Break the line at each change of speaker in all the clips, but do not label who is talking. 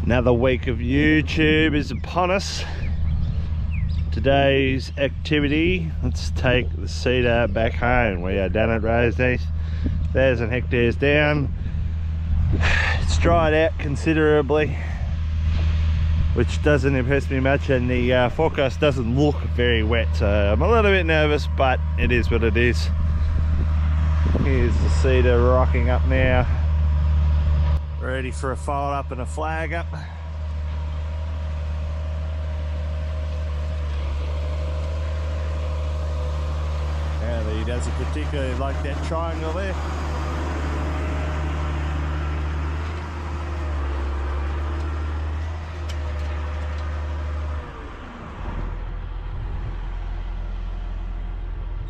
Another week of YouTube is upon us. Today's activity, let's take the cedar back home. We are done at Rosie's. 1,000 hectares down. It's dried out considerably, which doesn't impress me much, and the forecast doesn't look very wet, so I'm a little bit nervous, but it is what it is. Here's the cedar rocking up now, ready for a fold up and a flag up. Yeah, he doesn't particularly like that triangle there.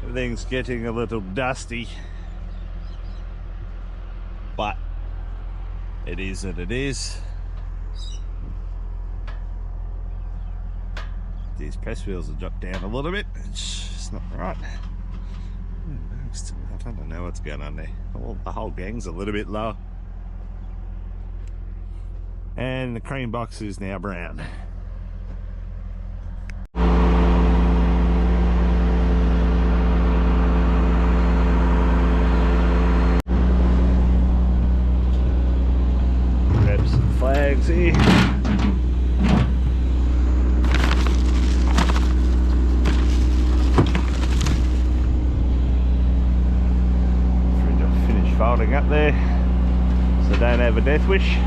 Everything's getting a little dusty, but it is what it is. These press wheels have dropped down a little bit. It's not right. I don't know what's going on there. Well, the whole gang's a little bit low. And the cream box is now brown. Grab some flags here. Folding up there, so don't have a death wish.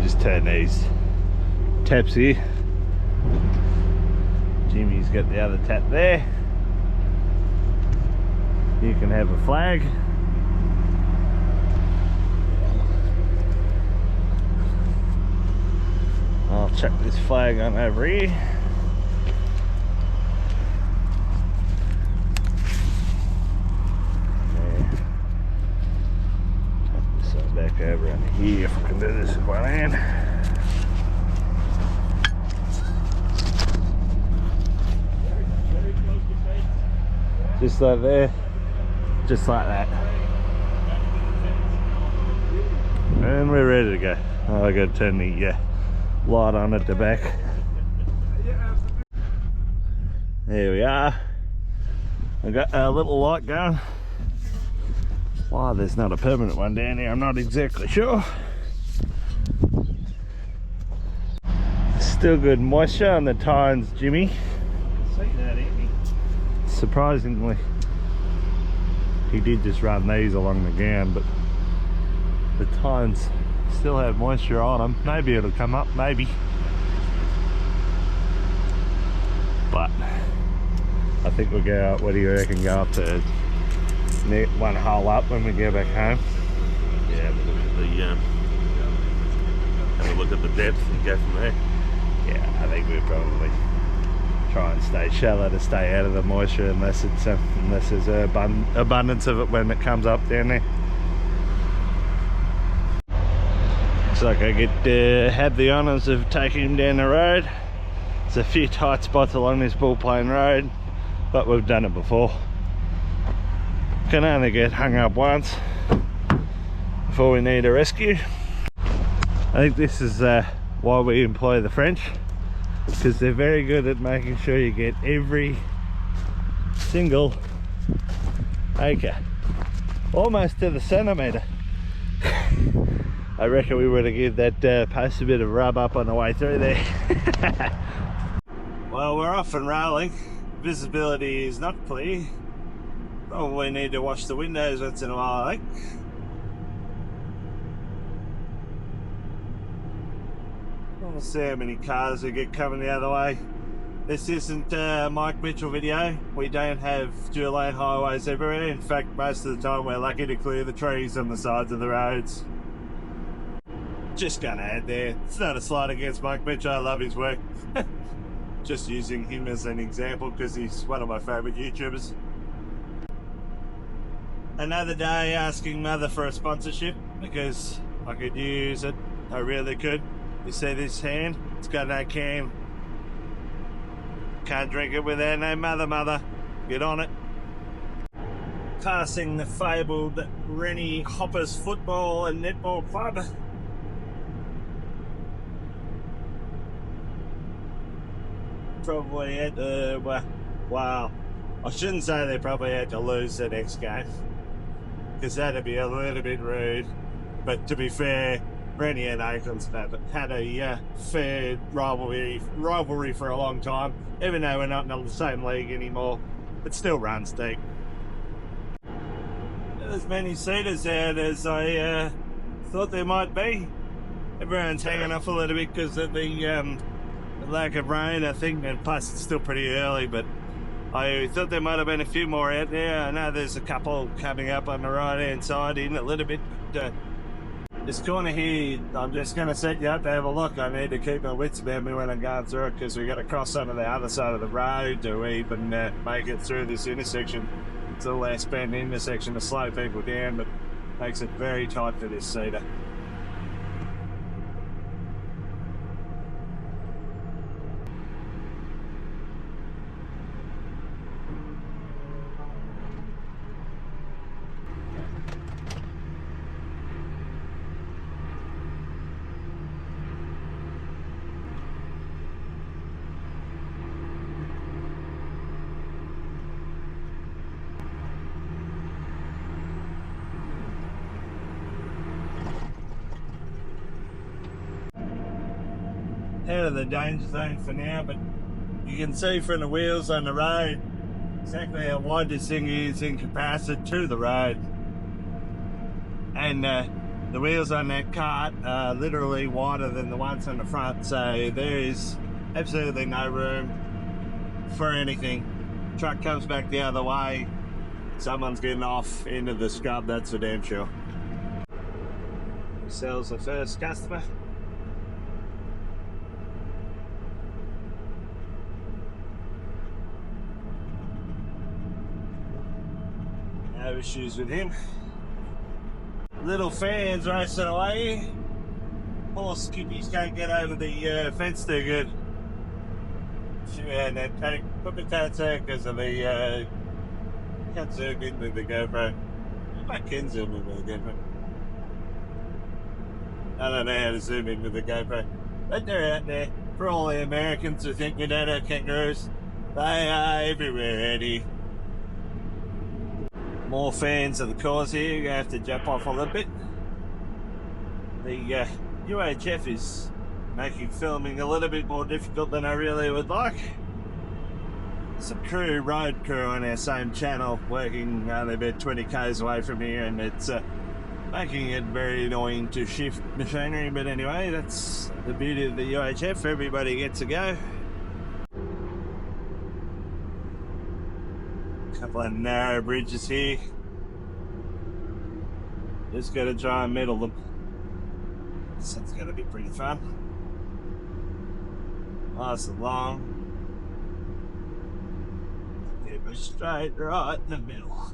Just turn these taps here. Jimmy's got the other tap there. You can have a flag. I'll chuck this flag on over here. Back over in here, if I can do this with one hand. Just like there, just like that. And we're ready to go. Oh, I got to turn the light on at the back. There we are. I got a little light going. Why there's not a permanent one down here, I'm not exactly sure. Still good moisture on the tines, Jimmy. See that, ain't he? Surprisingly, he did just run these along the ground, but the tines still have moisture on them. Maybe it'll come up, maybe. But I think we'll go, what do you reckon, go up to one hole up when we go back home? Yeah, have a look at the depth and go from there. Yeah, I think we'll probably try and stay shallow to stay out of the moisture, unless it's unless there's an abundance of it when it comes up down there. Looks like I get have the honours of taking him down the road. There's a few tight spots along this bull plain road, but we've done it before. Can only get hung up once before we need a rescue. I think this is why we employ the French, because they're very good at making sure you get every single acre, almost to the centimetre. I reckon we were to give that post a bit of rub up on the way through there. Well, we're off and rolling. Visibility is not clear. Probably need to wash the windows once in a while, I think. We'll see how many cars we get coming the other way. This isn't a Mike Mitchell video. We don't have dual lane highways everywhere. In fact, most of the time we're lucky to clear the trees on the sides of the roads. Just gonna add there, it's not a slight against Mike Mitchell, I love his work. Just using him as an example because he's one of my favourite YouTubers. Another day asking mother for a sponsorship because I could use it. I really could. You see this hand? It's got no can. Can't drink it without no mother. Get on it. passing the fabled Rennie Hoppers Football and Netball Club. Probably had to, well, I shouldn't say they probably had to lose the next game, because that'd be a little bit rude. But to be fair, Rennie and Aikens have had a fair rivalry for a long time, even though we're not in the same league anymore. It still runs deep. As many seaters out as I thought there might be. Everyone's hanging off a little bit because of the lack of rain, I think, and plus it's still pretty early, but I thought there might have been a few more out there. I know there's a couple coming up on the right hand side in a little bit, but this corner here, I'm just going to set you up to have a look. I need to keep my wits about me when I'm going through it, because we've got to cross onto the other side of the road to even make it through this intersection. It's a less bend intersection to slow people down, but makes it very tight for this seater. Out of the danger zone for now, but you can see from the wheels on the road exactly how wide this thing is in comparison to the road. And the wheels on that cart are literally wider than the ones on the front, so there is absolutely no room for anything. Truck comes back the other way, someone's getting off into the scrub, that's for damn sure. Sells the first customer. No issues with him. Little fans racing away. Poor skippies can't get over the fence too good. She had that panic, put the tattoo because of the can't zoom in with the GoPro. I can zoom in with the GoPro. I don't know how to zoom in with the GoPro. But they're out there. For all the Americans who think we don't have kangaroos, they are everywhere, Eddie. More fans of the cause here, you're going to have to jump off a little bit. The UHF is making filming a little bit more difficult than I really would like. Some road crew on our same channel working only about 20 k's away from here, and it's making it very annoying to shift machinery, but anyway, that's the beauty of the UHF, everybody gets a go. Couple of narrow bridges here. Just got to try and middle them. This one's going to be pretty fun. Nice and long. Keep it straight right in the middle.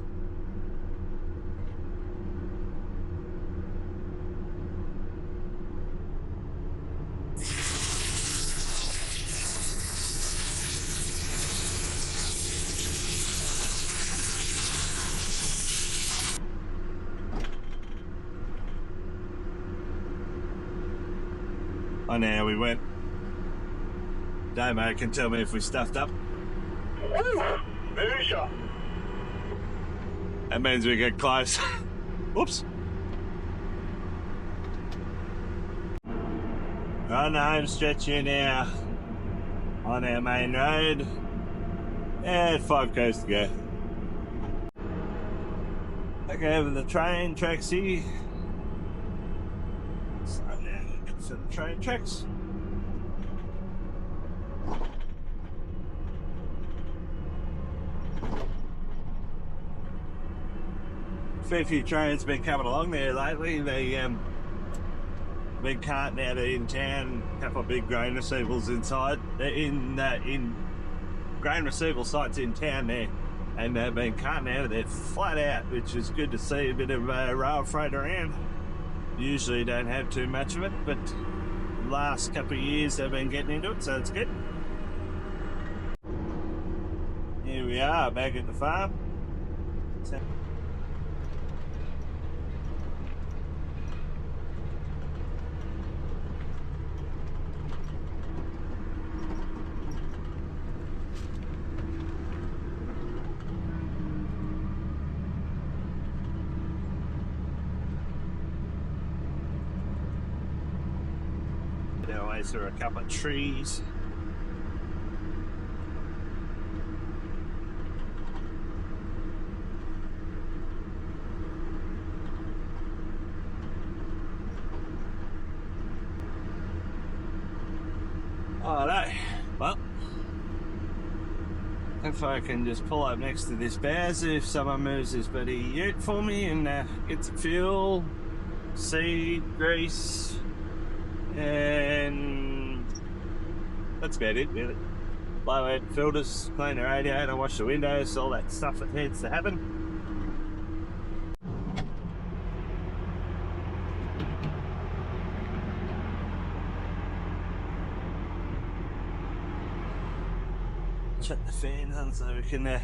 I know how we went. Damo can tell me if we stuffed up. That means we get close. Whoops. On the home stretch here now, on our main road, and 5 k's to go. Back over the train tracks here. To the train tracks. Fair few trains been coming along there lately. They been carting out in town, a couple of big grain receivals inside in grain receival sites in town there, and they've been carting out of there flat out, which is good to see. A bit of rail freight around. Usually don't have too much of it, but the last couple of years they've been getting into it, so it's good. Here we are, back at the farm. halfway through a couple of trees. Oh no, well, if I can just pull up next to this baz, if someone moves this bloody ute for me and gets fuel, seed, grease, and that's about it really. Blow out filters, clean the radiator, wash the windows, all that stuff that needs to happen. Shut the fans on so we can that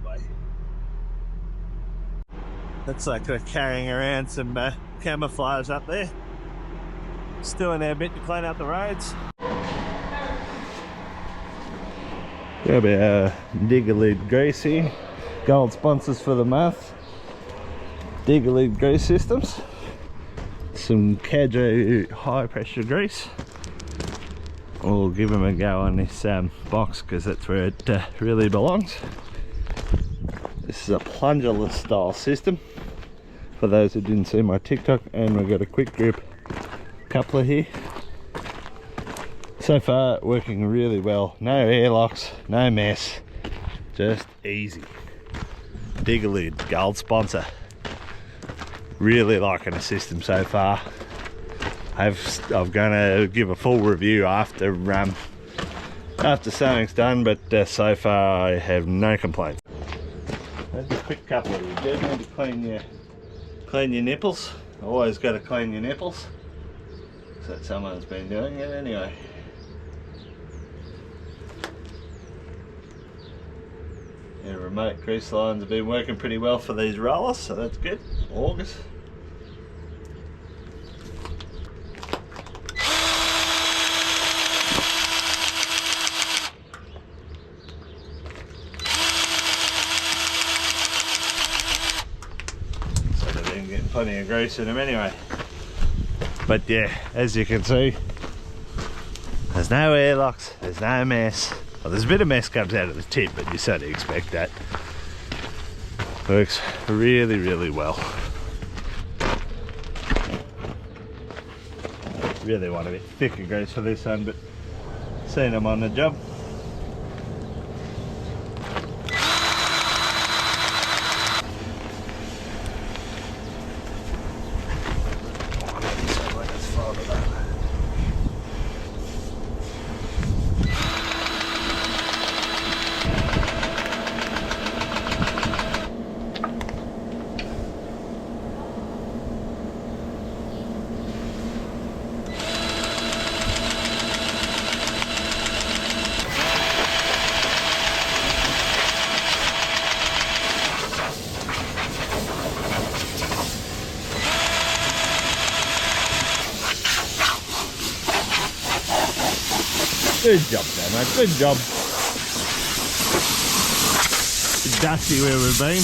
way. Looks like we're carrying around some camouflage up there. Just doing our bit to clean up the roads. Got our digger lid grease here. Gold sponsors for the month. Digger lid grease systems. Some Cadro high pressure grease. We'll give them a go on this box because that's where it really belongs. This is a plungerless style system for those who didn't see my TikTok, and we've got a quick grip coupler here. So far working really well, no airlocks, no mess, just easy. Digger lid, gold sponsor. Really liking the system so far. I'm going to give a full review after something's done, but so far I have no complaints. There's a quick couple of you do need to clean your nipples. Always got to clean your nipples. So someone's been doing it anyway. Yeah, remote grease lines have been working pretty well for these rollers, so that's good. August. Plenty of grease in them anyway. But yeah, as you can see, there's no airlocks, there's no mess. Well, there's a bit of mess comes out of the tip, but you certainly expect that. Works really, really well. Really want a bit thicker grease for this one, but seen them on the job. Good job there, mate. Good job. It's dusty where we've been.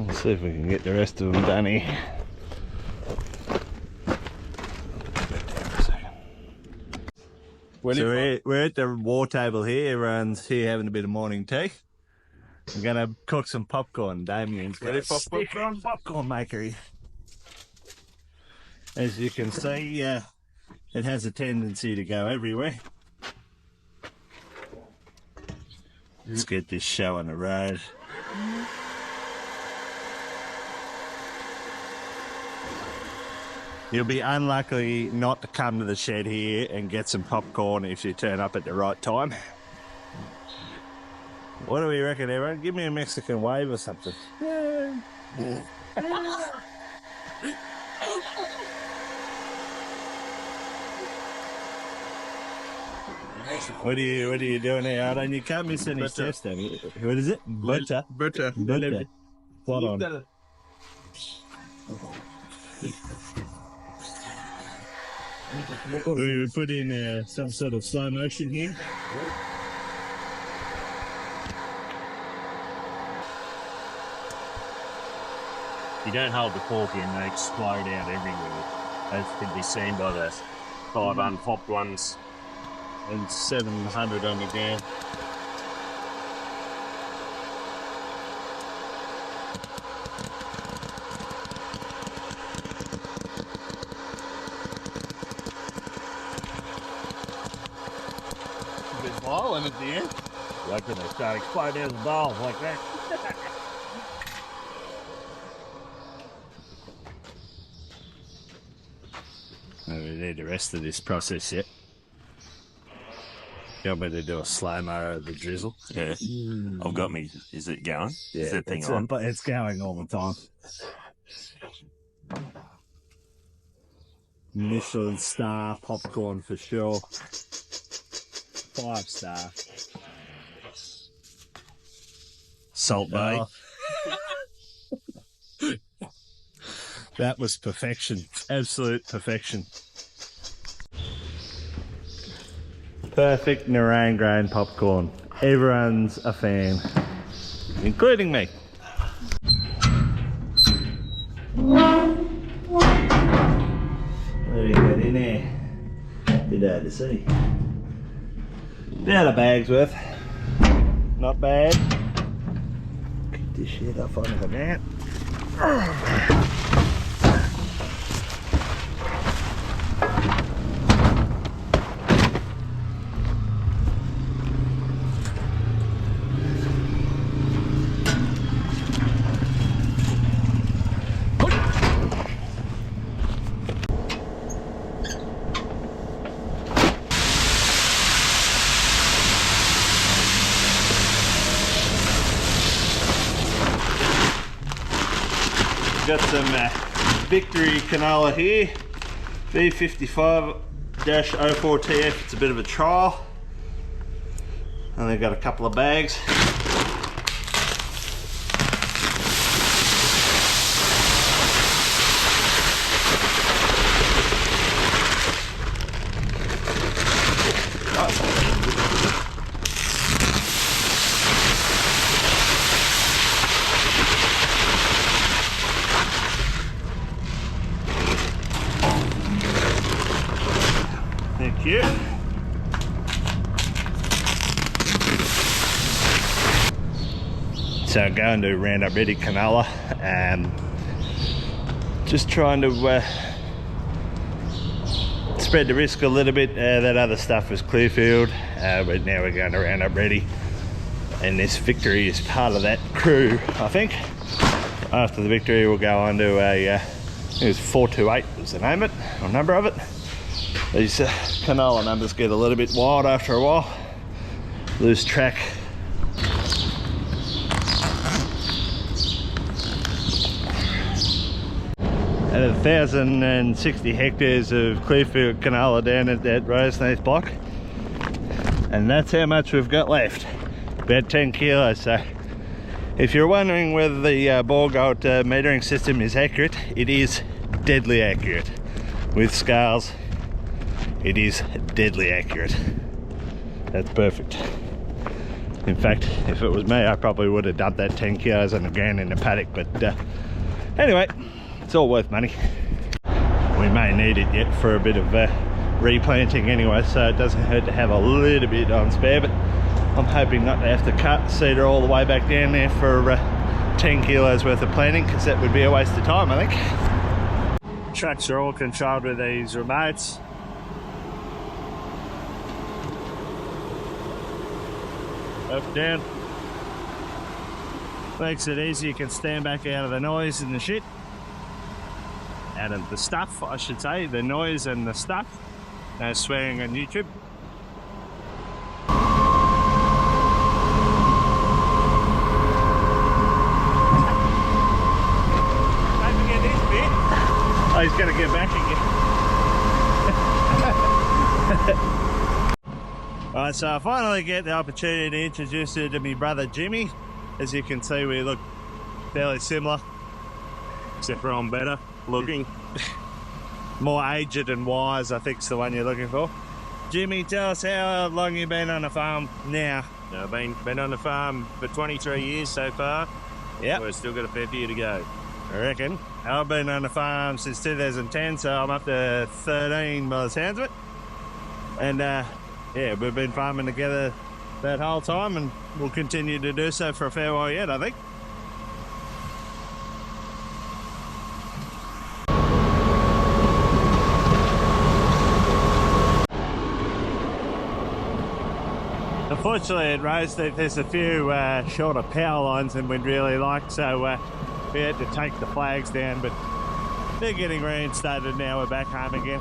Let's see if we can get the rest of them done here. So we're at the war table here. Everyone's here having a bit of morning tea. We're going to cook some popcorn. Damien's got a popcorn maker here. As you can see, it has a tendency to go everywhere. Let's get this show on the road. You'll be unlucky not to come to the shed here and get some popcorn if you turn up at the right time. What do we reckon, everyone? Give me a Mexican wave or something. What are you doing here, Arden? You can't miss any test, have you? What is it? Butter. Spot on. We would put in some sort of slow motion here.
You don't hold the cork in, they explode out everywhere, as can be seen by the 5 unpopped ones.
And 700 on the ground. A bit violent at the end.
I reckon they start exploding out of the valve like that.
We need the rest of this process yet. You want me to do a slow-mo of the drizzle?
Yeah. I've got me. Is it going?
Yeah,
is that thing on?
It's going all the time. Michelin star popcorn for sure. 5-star.
Salt Bay.
That was perfection. Absolute perfection. Perfect Narang grain popcorn. Everyone's a fan, including me. What do we got in there? Bit hard to see. About a bag's worth. Not bad. Get this shit off onto the mat. Got some Victory canola here, V55-04TF. It's a bit of a trial, and they've got a couple of bags. Thank you. So I'm going to Roundup Ready canola, just trying to spread the risk a little bit. That other stuff was Clearfield, but now we're going to Roundup Ready, and this Victory is part of that crew. I think after the Victory we'll go on to a, I think it was 428 was the name of it, or number of it. These canola numbers get a little bit wild after a while, lose track. Out of 1,060 hectares of Clearfield canola down at that Roseneath block, and that's how much we've got left, about 10 kilos. So if you're wondering whether the ball gold metering system is accurate, it is deadly accurate. With scales, it is deadly accurate. That's perfect. In fact, if it was me, I probably would have dumped that 10 kilos on the ground in the paddock, but anyway, it's all worth money. We may need it yet for a bit of replanting anyway, so it doesn't hurt to have a little bit on spare, but I'm hoping not to have to cut cedar all the way back down there for 10 kilos worth of planting, because that would be a waste of time, I think. Trucks are all controlled with these remotes. Up, down. Makes it easy, you can stand back out of the noise and the shit. Out of the stuff, I should say, the noise and the stuff. No swearing on YouTube. Don't forget this bit. Oh, he's got to get back again. Alright, so I finally get the opportunity to introduce you to my brother Jimmy. As you can see, we look fairly similar, except for I'm better looking. More aged and wise, I think is the one you're looking for. Jimmy, tell us how long you've been on the farm now.
I've been on the farm for 23 years so far.
Yeah,
We've still got a fair few to go.
I reckon. I've been on the farm since 2010, so I'm up to 13 by the sounds of it. And yeah, we've been farming together that whole time, and we'll continue to do so for a fair while yet, I think. Unfortunately at Rosedeep there's a few shorter power lines than we'd really like, so we had to take the flags down, but they're getting reinstated now. We're back home again.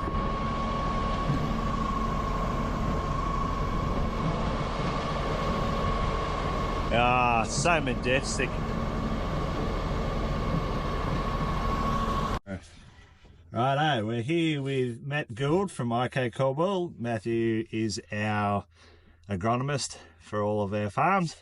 Ah, so majestic. Righto, we're here with Matt Gould from IK Caldwell. Matthew is our agronomist for all of our farms.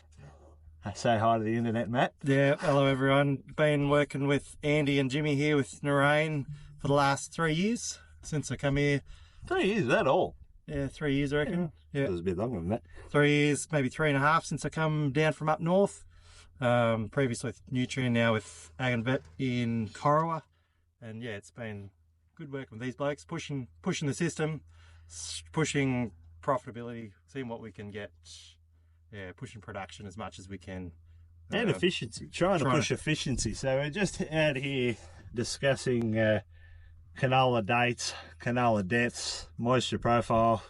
Say hi to the internet, Matt.
Yeah, hello everyone. Been working with Andy and Jimmy here with Narain for the last 3 years since I come here.
3 years, is that all?
Yeah, 3 years I reckon. Yeah.
It was a bit longer than that.
3 years, maybe 3.5 since I come down from up north. Previously with Nutrien, now with AGnVET in Corowa. And yeah, it's been good working with these blokes, pushing the system, pushing profitability, seeing what we can get. Yeah, pushing production as much as we can.
And efficiency, trying to push efficiency. So we're just out here discussing canola dates, canola depths, moisture profile,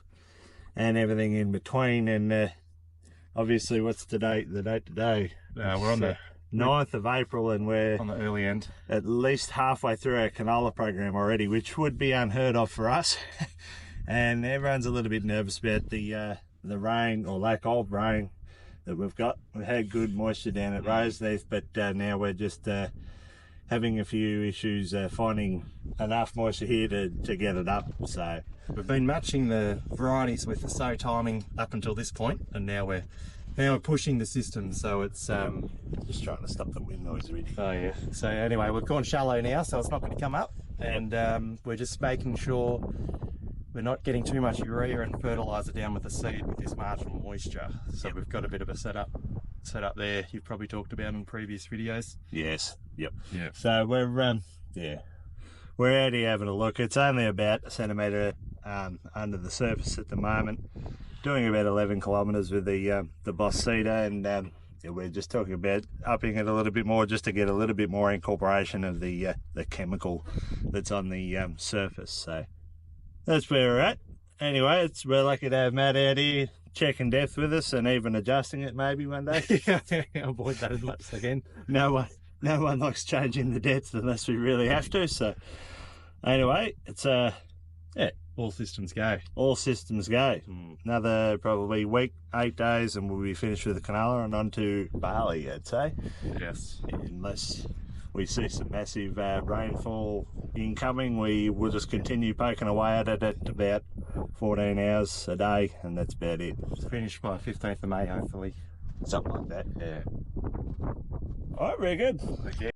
and everything in between. And obviously, what's the date? The date today?
We're on the
9th of April, and we're
on the early end.
At least halfway through our canola program already, which would be unheard of for us. And everyone's a little bit nervous about the rain or lack of rain that we've got. We've had good moisture down at Rosedeep, but now we're just having a few issues finding enough moisture here to get it up. So
we've been matching the varieties with the sow timing up until this point, and now we're pushing the system, so it's
just trying to stop the wind noise really.
Oh yeah. So anyway, we've gone shallow now, so it's not going to come up, and we're just making sure we're not getting too much urea and fertilizer down with the seed with this marginal moisture. So we've got a bit of a setup there you've probably talked about in previous videos.
Yes. Yep.
Yeah.
So we're we're out here having a look. It's only about a centimetre under the surface at the moment. Doing about 11 kilometres with the Boss Seeder, and we're just talking about upping it a little bit more just to get a little bit more incorporation of the chemical that's on the surface. So that's where we're at. Anyway, we're lucky to have Matt out here checking depth with us and even adjusting it maybe one day.
Avoid that as much as I can.
No one likes changing the depth unless we really have to. So anyway, it's
all systems go.
All systems go. Another probably week, 8 days, and we'll be finished with the canola and on to barley, I'd say.
Yes.
Unless we see some massive rainfall incoming, we will just continue poking away at it at about 14 hours a day, and that's about it.
Finish by 15th of May, hopefully.
Something like that.
Yeah.
All right, very good.
Okay.